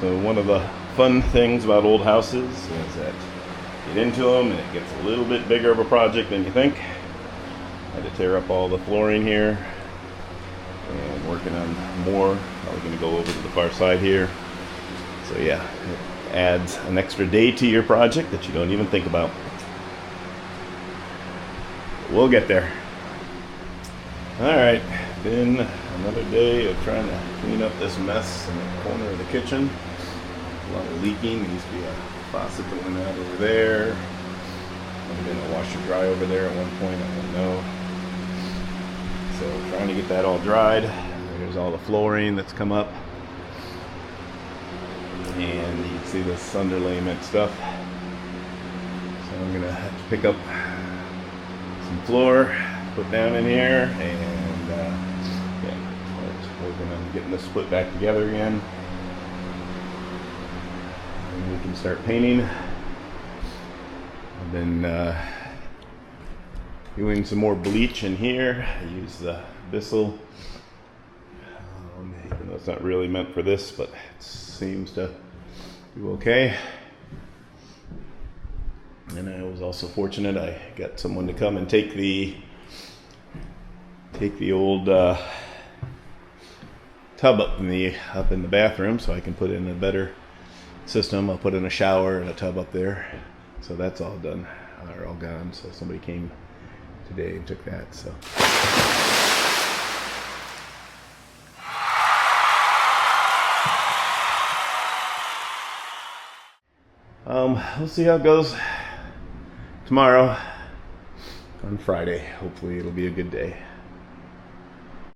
So one of the fun things about old houses is that you get into them and it gets a little bit bigger of a project than you think. I had to tear up all the flooring here and working on more. Probably going to go over to the far side here. So yeah, it adds an extra day to your project that you don't even think about. We'll get there. Alright, been another day of trying to clean up this mess in the corner of the kitchen. A lot of leaking. There used to be a faucet that went out over there. Might have been a washer dry over there at one point, I don't know. So trying to get that all dried. There's all the flooring that's come up. And you can see this underlayment stuff. So I'm gonna have to pick up some floor, put down in here, and start working on getting this put back together again. And we can start painting. I've been doing some more bleach in here. I use the Bissell. Even though it's not really meant for this, but it seems to do okay. And I was also fortunate, I got someone to come and take the old tub up in the bathroom, so I can put in a better system. I'll put in a shower and a tub up there. So that's all done. They're all gone. So somebody came today and took that. So we'll see how it goes tomorrow on Friday. Hopefully it'll be a good day.